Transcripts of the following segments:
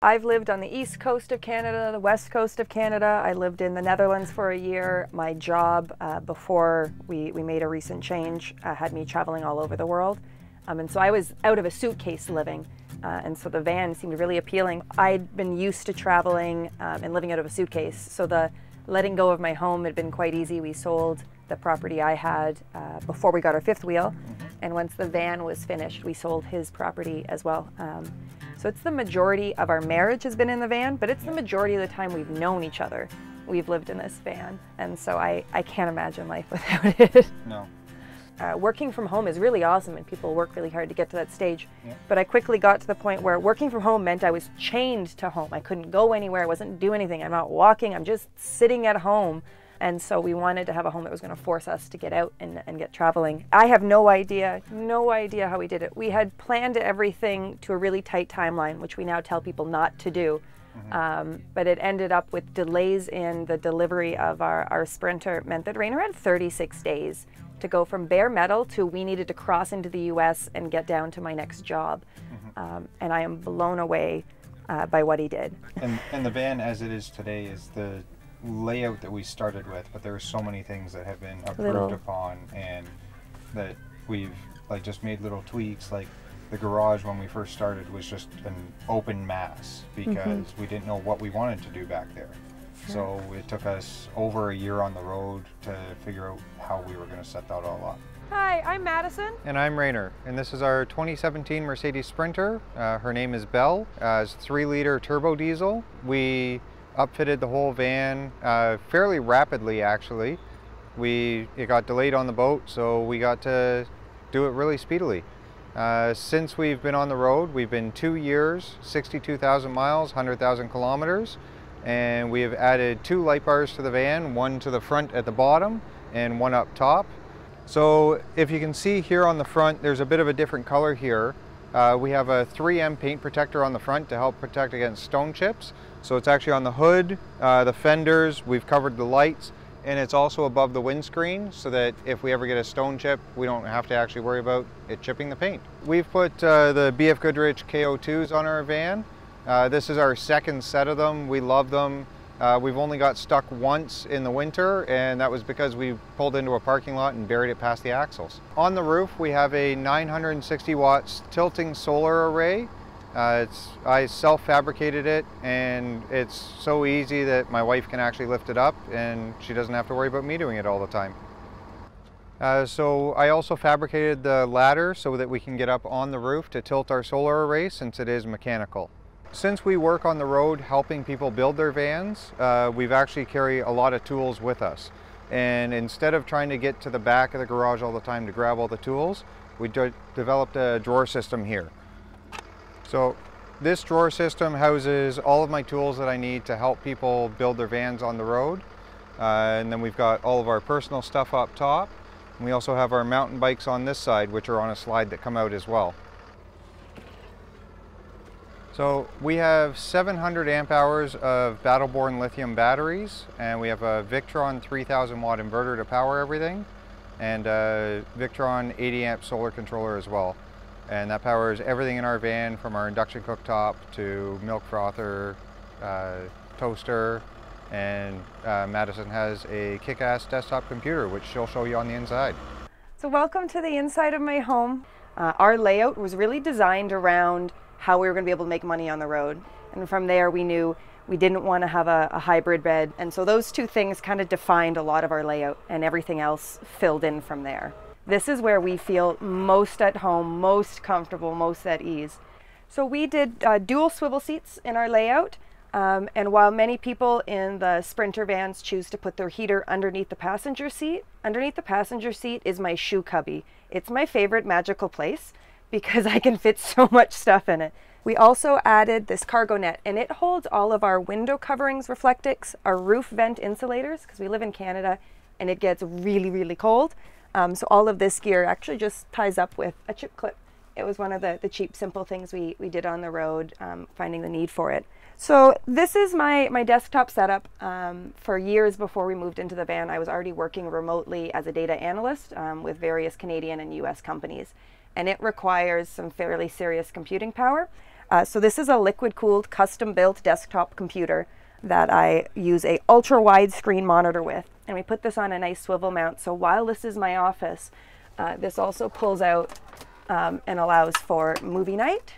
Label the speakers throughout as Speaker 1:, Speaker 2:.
Speaker 1: I've lived on the east coast of Canada, the west coast of Canada. I lived in the Netherlands for a year. My job, before we made a recent change, had me traveling all over the world. And so I was out of a suitcase living, and so the van seemed really appealing. I'd been used to traveling and living out of a suitcase, so the letting go of my home had been quite easy. We sold the property I had before we got our fifth wheel, and once the van was finished, we sold his property as well. So it's the majority of our marriage has been in the van, but it's the majority of the time we've known each other. We've lived in this van, and so I can't imagine life without it.
Speaker 2: No.
Speaker 1: Working from home is really awesome, and people work really hard to get to that stage. But I quickly got to the point where working from home meant I was chained to home. I couldn't go anywhere, I wasn't doing anything, I'm not walking, I'm just sitting at home. And so we wanted to have a home that was going to force us to get out and get traveling. I have no idea how we did it. We had planned everything to a really tight timeline, which we now tell people not to do. But it ended up with delays in the delivery of our Sprinter. It meant that Raynor had 36 days to go from bare metal to we needed to cross into the US and get down to my next job. And I am blown away by what he did.
Speaker 2: And the van as it is today is the layout that we started with, but there are so many things that have been approved upon and that we've just made little tweaks. Like the garage when we first started was just an open mass because we didn't know what we wanted to do back there. So it took us over a year on the road to figure out how we were going to set that all up.
Speaker 3: Hi, I'm Madison.
Speaker 4: And I'm Raynor, and this is our 2017 Mercedes Sprinter. Her name is Belle. It's 3-liter turbo diesel. We upfitted the whole van fairly rapidly, actually. It got delayed on the boat, so we got to do it really speedily. Since we've been on the road, we've been 2 years, 62,000 miles, 100,000 kilometers, and we have added 2 light bars to the van, one to the front at the bottom and one up top. So if you can see here on the front, there's a bit of a different color here. We have a 3M paint protector on the front to help protect against stone chips. So it's actually on the hood, the fenders, we've covered the lights, and it's also above the windscreen so that if we ever get a stone chip, we don't have to actually worry about it chipping the paint. We've put the BF Goodrich KO2s on our van. This is our second set of them. We love them. We've only got stuck once in the winter, and that was because we pulled into a parking lot and buried it past the axles. On the roof, we have a 960 watts tilting solar array. I self-fabricated it, and it's so easy that my wife can actually lift it up, and she doesn't have to worry about me doing it all the time. So I also fabricated the ladder so that we can get up on the roof to tilt our solar array, since it is mechanical. Since we work on the road helping people build their vans, we've actually carry a lot of tools with us. And instead of trying to get to the back of the garage all the time to grab all the tools, we developed a drawer system here. So this drawer system houses all of my tools that I need to help people build their vans on the road. And then we've got all of our personal stuff up top. And we also have our mountain bikes on this side, which are on a slide that come out as well. So we have 700 amp hours of Battle-Born lithium batteries, and we have a Victron 3000 watt inverter to power everything, and a Victron 80 amp solar controller as well. And that powers everything in our van, from our induction cooktop to milk frother, toaster, and Madison has a kick-ass desktop computer, which she'll show you on the inside.
Speaker 1: So welcome to the inside of my home. Our layout was really designed around how we were going to be able to make money on the road. And from there we knew we didn't want to have a hybrid bed. And so those two things kind of defined a lot of our layout, and everything else filled in from there. This is where we feel most at home, most comfortable, most at ease. So we did dual swivel seats in our layout. And while many people in the Sprinter vans choose to put their heater underneath the passenger seat is my shoe cubby. It's my favorite magical place because I can fit so much stuff in it. We also added this cargo net, and it holds all of our window coverings, reflectics, our roof vent insulators, because we live in Canada and it gets really, really cold. So all of this gear actually just ties up with a chip clip. It was one of the cheap, simple things we did on the road, finding the need for it. So this is my desktop setup. For years before we moved into the van, I was already working remotely as a data analyst with various Canadian and US companies. And it requires some fairly serious computing power. So this is a liquid-cooled, custom-built desktop computer that I use a ultra-wide screen monitor with. And we put this on a nice swivel mount. So while this is my office, this also pulls out and allows for movie night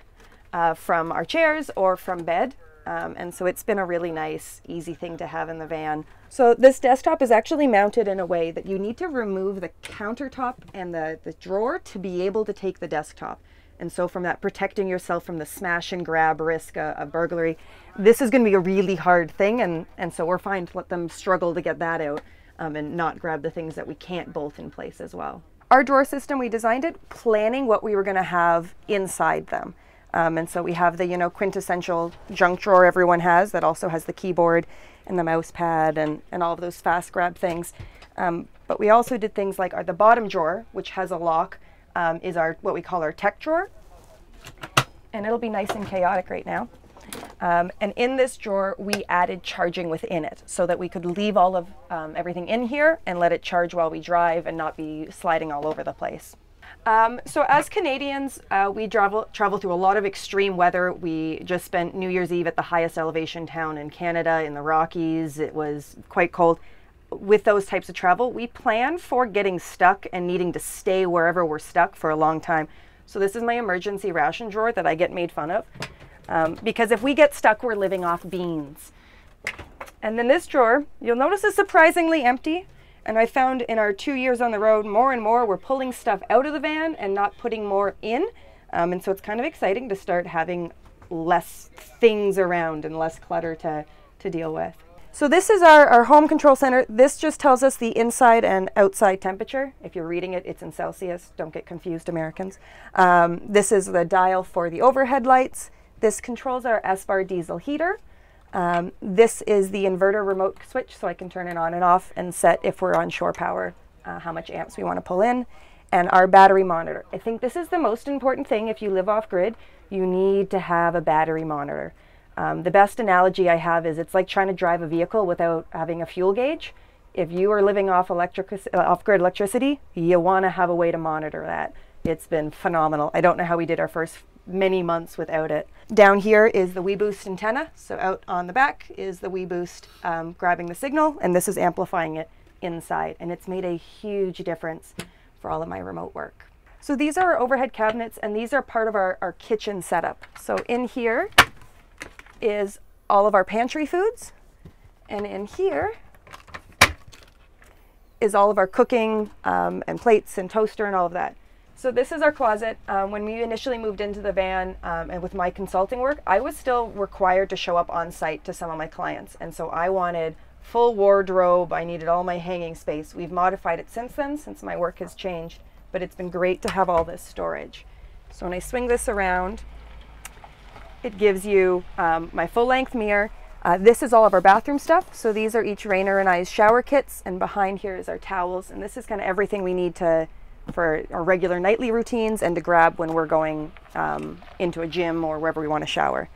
Speaker 1: from our chairs or from bed. And so it's been a really nice, easy thing to have in the van. So this desktop is actually mounted in a way that you need to remove the countertop and the drawer to be able to take the desktop. And so from that, protecting yourself from the smash and grab risk of burglary, this is going to be a really hard thing. And so we're fine to let them struggle to get that out and not grab the things that we can't bolt in place as well. Our drawer system, we designed it planning what we were going to have inside them. And so we have the, quintessential junk drawer everyone has that also has the keyboard and the mouse pad and all of those fast grab things. But we also did things like the bottom drawer, which has a lock, is what we call our tech drawer. And it'll be nice and chaotic right now. And in this drawer, we added charging within it so that we could leave all of everything in here and let it charge while we drive and not be sliding all over the place. So as Canadians, we travel through a lot of extreme weather. We just spent New Year's Eve at the highest elevation town in Canada, in the Rockies. It was quite cold. With those types of travel, we plan for getting stuck and needing to stay wherever we're stuck for a long time. So this is my emergency ration drawer that I get made fun of. Because if we get stuck, we're living off beans. And then this drawer, you'll notice, is surprisingly empty. And I found in our 2 years on the road, more and more, we're pulling stuff out of the van and not putting more in. And so it's kind of exciting to start having less things around and less clutter to deal with. So this is our home control center. This just tells us the inside and outside temperature. If you're reading it, it's in Celsius. Don't get confused, Americans. This is the dial for the overhead lights. This controls our S-bar diesel heater. This is the inverter remote switch, so I can turn it on and off and set, if we're on shore power, how much amps we want to pull in. And our battery monitor. I think this is the most important thing. If you live off grid, you need to have a battery monitor. The best analogy I have is it's like trying to drive a vehicle without having a fuel gauge. If you are living off off-grid electricity, you want to have a way to monitor that. It's been phenomenal. I don't know how we did our first many months without it. Down here is the WeBoost antenna. So out on the back is the WeBoost grabbing the signal, and this is amplifying it inside. And it's made a huge difference for all of my remote work. So these are our overhead cabinets, and these are part of our kitchen setup. So in here is all of our pantry foods, and in here is all of our cooking and plates and toaster and all of that. So this is our closet. When we initially moved into the van and with my consulting work, I was still required to show up on site to some of my clients. And so I wanted full wardrobe. I needed all my hanging space. We've modified it since then, since my work has changed, but it's been great to have all this storage. So when I swing this around, it gives you my full length mirror. This is all of our bathroom stuff. So these are each Raynor and I's shower kits, and behind here is our towels. And this is kind of everything we need for our regular nightly routines and to grab when we're going into a gym or wherever we want to shower.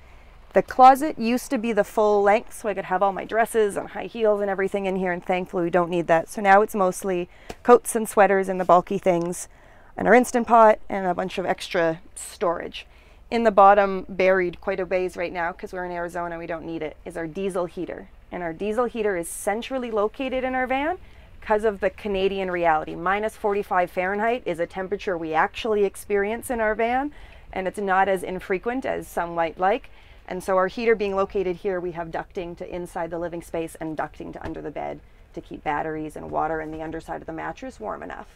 Speaker 1: The closet used to be the full length, so I could have all my dresses and high heels and everything in here, and thankfully we don't need that. So now it's mostly coats and sweaters and the bulky things, and our Instant Pot, and a bunch of extra storage. In the bottom, buried quite a ways right now, because we're in Arizona, we don't need it, is our diesel heater. And our diesel heater is centrally located in our van because of the Canadian reality. Minus 45 Fahrenheit is a temperature we actually experience in our van, and it's not as infrequent as some might like. And so our heater being located here, we have ducting to inside the living space and ducting to under the bed to keep batteries and water in the underside of the mattress warm enough.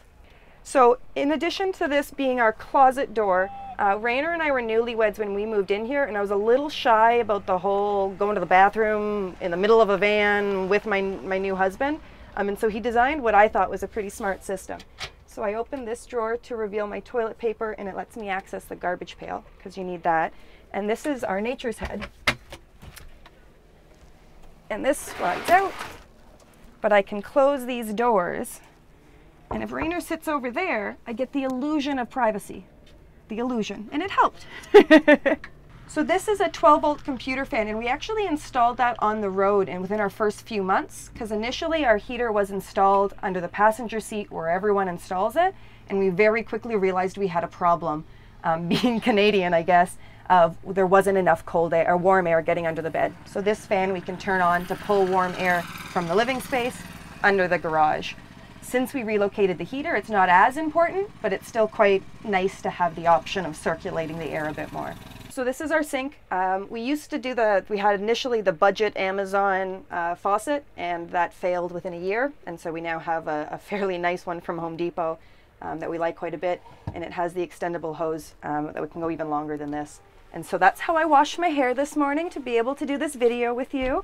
Speaker 1: So in addition to this being our closet door, Raynor and I were newlyweds when we moved in here, and I was a little shy about the whole going to the bathroom in the middle of a van with my new husband. And so he designed what I thought was a pretty smart system. So I opened this drawer to reveal my toilet paper, and it lets me access the garbage pail, because you need that. And this is our nature's head. And this slides out, but I can close these doors. And if Raynor sits over there, I get the illusion of privacy. The illusion. And it helped. So this is a 12-volt computer fan, and we actually installed that on the road and within our first few months, because initially our heater was installed under the passenger seat where everyone installs it, and we very quickly realized we had a problem. Being Canadian, I guess, of there wasn't enough cold air or warm air getting under the bed. So this fan we can turn on to pull warm air from the living space under the garage. Since we relocated the heater, it's not as important, but it's still quite nice to have the option of circulating the air a bit more. So this is our sink. We used to do we had initially the budget Amazon faucet, and that failed within a year. And so we now have a fairly nice one from Home Depot that we like quite a bit. And it has the extendable hose that we can go even longer than this. And so that's how I washed my hair this morning to be able to do this video with you.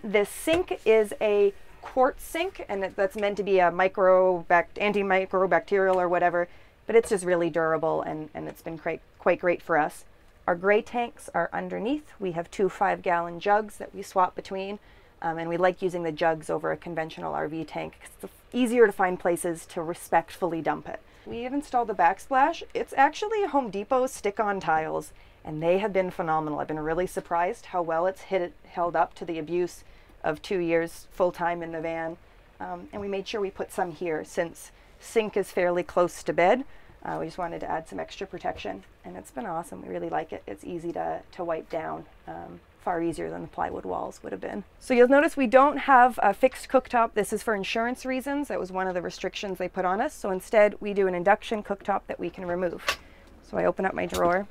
Speaker 1: This sink is a quartz sink, and that's meant to be a antimicrobacterial or whatever, but it's just really durable, and it's been quite great for us. Our gray tanks are underneath. We have 2 5-gallon jugs that we swap between, and we like using the jugs over a conventional RV tank because it's easier to find places to respectfully dump it. We have installed the backsplash. It's actually Home Depot stick-on tiles, and they have been phenomenal. I've been really surprised how well it's held up to the abuse of 2 years full-time in the van. And we made sure we put some here since sink is fairly close to bed. We just wanted to add some extra protection, and it's been awesome. We really like it. It's easy to wipe down, far easier than the plywood walls would have been. So you'll notice we don't have a fixed cooktop. This is for insurance reasons. That was one of the restrictions they put on us. So instead we do an induction cooktop that we can remove. So I open up my drawer,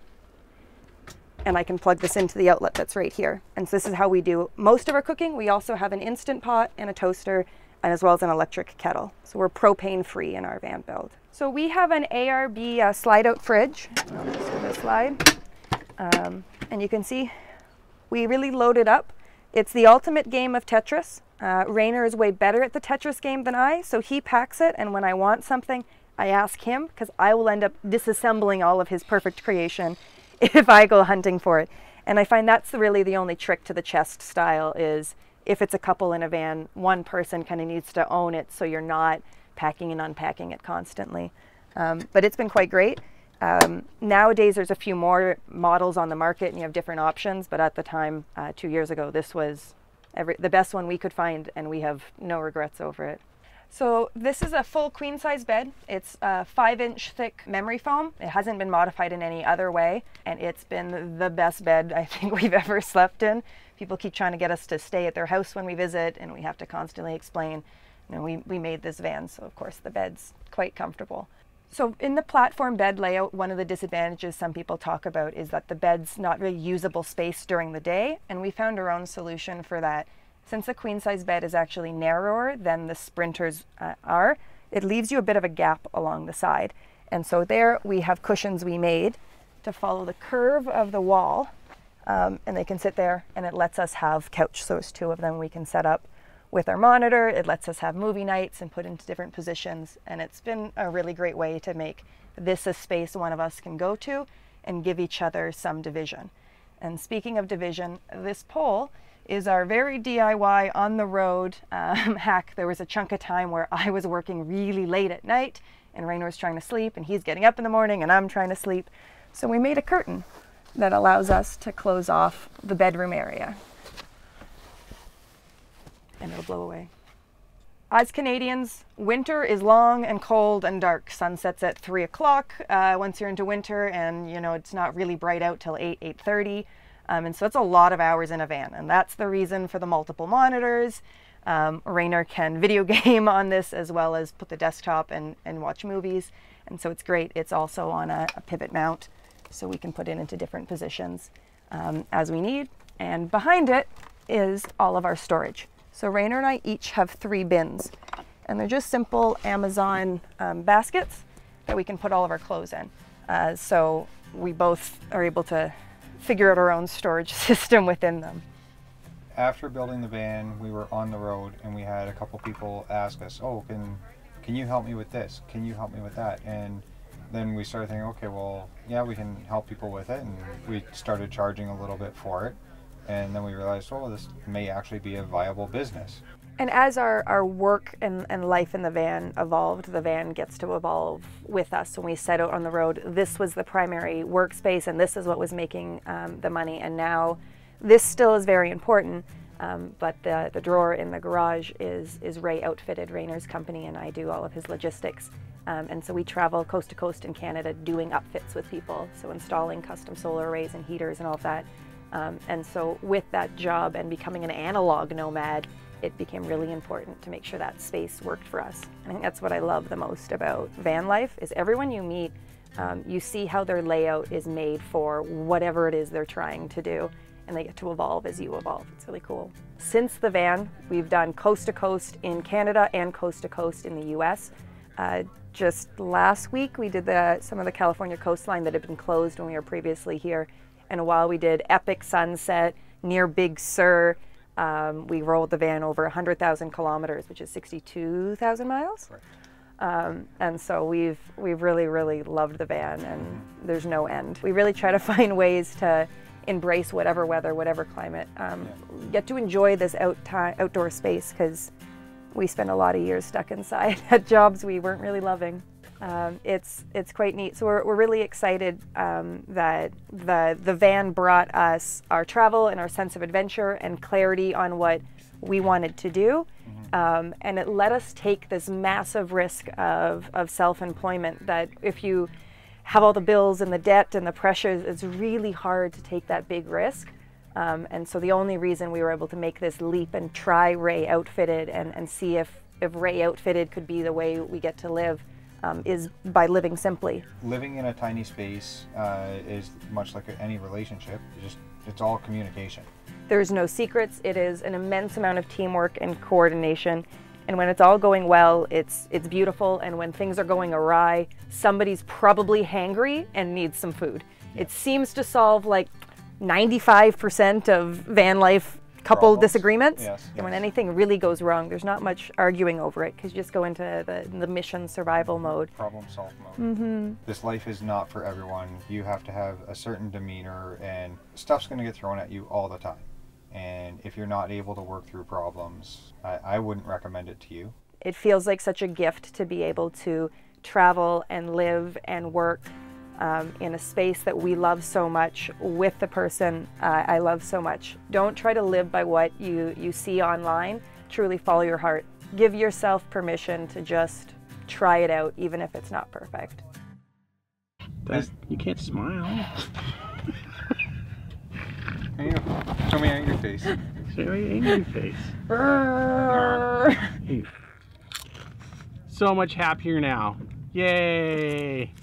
Speaker 1: and I can plug this into the outlet that's right here. And so this is how we do most of our cooking. We also have an Instant Pot and a toaster, and as well as an electric kettle. So we're propane free in our van build. So we have an ARB slide out fridge. I'll just do this slide. And you can see we really load it up. It's the ultimate game of Tetris. Raynor is way better at the Tetris game than I, so he packs it, and when I want something, I ask him, because I will end up disassembling all of his perfect creation if I go hunting for it. And I find that's really the only trick to the chest style is if it's a couple in a van, one person kind of needs to own it so you're not packing and unpacking it constantly. But it's been quite great. Nowadays there's a few more models on the market and you have different options, but at the time, 2 years ago, this was the best one we could find, and we have no regrets over it. So this is a full queen size bed. It's a 5-inch thick memory foam. It hasn't been modified in any other way, and it's been the best bed I think we've ever slept in. People keep trying to get us to stay at their house when we visit, and we have to constantly explain, you know, we made this van, so of course the bed's quite comfortable. So in the platform bed layout, one of the disadvantages some people talk about is that the bed's not really usable space during the day, and we found our own solution for that. Since the queen size bed is actually narrower than the Sprinters are, it leaves you a bit of a gap along the side. And so there we have cushions we made to follow the curve of the wall, and they can sit there, and it lets us have couch. So there's 2 of them we can set up with our monitor. It lets us have movie nights and put into different positions, and it's been a really great way to make this a space one of us can go to and give each other some division. And speaking of division, this pole is our very DIY on the road hack. There was a chunk of time where I was working really late at night and Raynor's trying to sleep, and he's getting up in the morning and I'm trying to sleep. So we made a curtain that allows us to close off the bedroom area, and it'll blow away. As Canadians, winter is long and cold and dark. Sunsets at 3 o'clock once you're into winter, and you know it's not really bright out till 8:30. And so it's a lot of hours in a van, and that's the reason for the multiple monitors. Raynor can video game on this as well as put the desktop and watch movies, and so it's great. It's also on a pivot mount, so we can put it into different positions as we need. And behind it is all of our storage. So Raynor and I each have 3 bins, and they're just simple Amazon baskets that we can put all of our clothes in. So we both are able to figure out our own storage system within them.
Speaker 2: After building the van, we were on the road, and we had a couple people ask us, oh, can you help me with this? Can you help me with that? And then we started thinking, okay, well, yeah, we can help people with it, and we started charging a little bit for it. And then we realized, oh, this may actually be a viable business.
Speaker 1: And as our work and life in the van evolved, the van gets to evolve with us. When we set out on the road, this was the primary workspace, and this is what was making the money. And now this still is very important, but the drawer in the garage is Ray outfitted, Raynor's company, and I do all of his logistics. And so we travel coast to coast in Canada doing upfits with people, so installing custom solar arrays and heaters and all of that. And so with that job and becoming an analog nomad, it became really important to make sure that space worked for us. I think that's what I love the most about van life, is everyone you meet, you see how their layout is made for whatever it is they're trying to do, and they get to evolve as you evolve. It's really cool. Since the van, we've done coast to coast in Canada and coast to coast in the US. Just last week, we did some of the California coastline that had been closed when we were previously here. And while we did epic sunset near Big Sur, we rolled the van over 100,000 kilometers, which is 62,000 miles. Right. And so we've really, really loved the van, and there's no end. We really try to find ways to embrace whatever weather, whatever climate. Get to enjoy this outdoor space, because we spent a lot of years stuck inside at jobs we weren't really loving. It's quite neat. So we're really excited that the van brought us our travel and our sense of adventure and clarity on what we wanted to do. And it let us take this massive risk of self-employment, that if you have all the bills and the debt and the pressures, it's really hard to take that big risk. And so the only reason we were able to make this leap and try Ray Outfitted and see if Ray Outfitted could be the way we get to live is by living simply.
Speaker 2: Living in a tiny space is much like any relationship. It's all communication.
Speaker 1: There's no secrets. It is an immense amount of teamwork and coordination. And when it's all going well, it's beautiful. And when things are going awry, somebody's probably hangry and needs some food. Yeah. It seems to solve like 95% of van life couple disagreements.
Speaker 2: Yes,
Speaker 1: and when anything really goes wrong, there's not much arguing over it, because you just go into the mission survival mode.
Speaker 2: Problem solve mode. This life is not for everyone. You have to have a certain demeanor, and stuff's going to get thrown at you all the time. And if you're not able to work through problems, I wouldn't recommend it to you.
Speaker 1: It feels like such a gift to be able to travel and live and work in a space that we love so much with the person I love so much. Don't try to live by what you see online. Truly follow your heart. Give yourself permission to just try it out, even if it's not perfect.
Speaker 3: You can't smile.
Speaker 2: Show me angry face.
Speaker 3: Show me angry face. Hey. So much happier now. Yay!